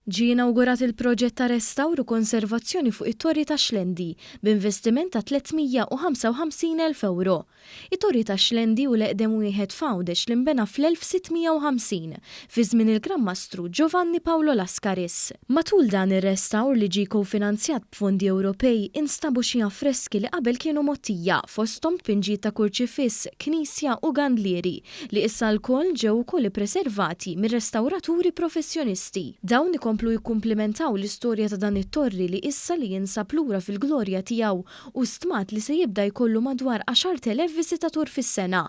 Ġie inawgurat il-proġett ta' restawru konservazzjoni fuq it-Torri ta' Xlendi b'investiment ta' 355,000 euro. It-Torri ta' Xlendi u l-eqdem wieħed fawdex li nbena fl-1650 fi żmien il-Gran Mastru Giovanni Paolo Lascaris. Matul dan ir-restawr li ġie kofinanzjat b'fondi Ewropej instabu xi affreski li qabel kienu mottija fosthom tpinġiet ta' kurċifiss, knisja u gandlieri li issa l-koll ġew ukoll ippreservati mir-restawraturi professjonisti. Dawn ikomplu jikkumplimentaw l-istorja ta' dan it-torri li issa li jinsab lura fil-glorja tiegħu u stmat li se jibda jkollu madwar 10,000 viżitatur fis-sena.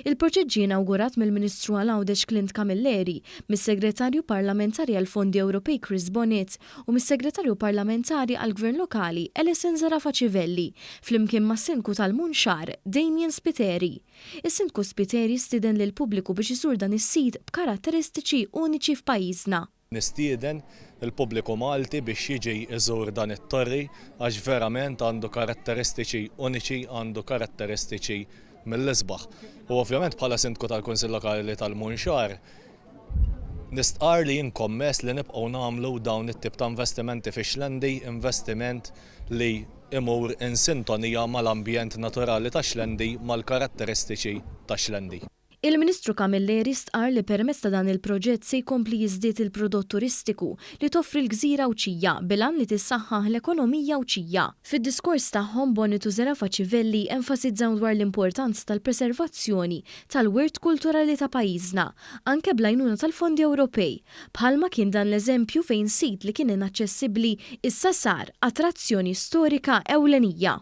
Il-proġett ġie inawgurat mill-Ministru għal-Għawdex Clint Camilleri, mis-Segretarju Parlamentari għall-Fondi Ewropej Chris Bonnet u mis-Segretarju Parlamentari għall-Gvern Lokali Alison Zarafa Civelli, flimkien mas-Sindku tal-Munxar Damien Spiteri. Is-Sindku Spiteri stiden lil pubbliku biex isur dan is-sit b'karatteristiċi uniċi f'pajjiżna. Nistieden il-pubbliku Malti biex jiġi iżur dan it-torri għax verament għandu karatteristiċi uniċi, għandu karatteristiċi mill-isbaħ. U ovvjament bħala Sindku tal-Kunsill Lokali tal-Munxar nistqar li jinkommess li nibqgħu nagħmlu dawn it-tip ta' investimenti fi Xlendi, investiment li imur in sintonija mal-ambjent naturali ta' Xlendi mal-karatteristiċi ta' Xlendi. Il-Ministru Camilleri stqar li permezz ta' dan il-proġett se jkompli jiżdied il-prodott turistiku li toffri l-Gżira Awċija bilan li tissaħħaħ l-ekonomija Awċija. Fid-diskors tagħhom Bonnet u Zarafa Civelli enfasizzaw dwar l-importanza tal-preservazzjoni tal-wirt kulturali ta' pajjiżna, anke bl-għajnuna tal-fondi Ewropej. Bħalma kien dan l-eżempju fejn sit li kien inaċċessibbli issa sar attrazzjoni storika ewlenija.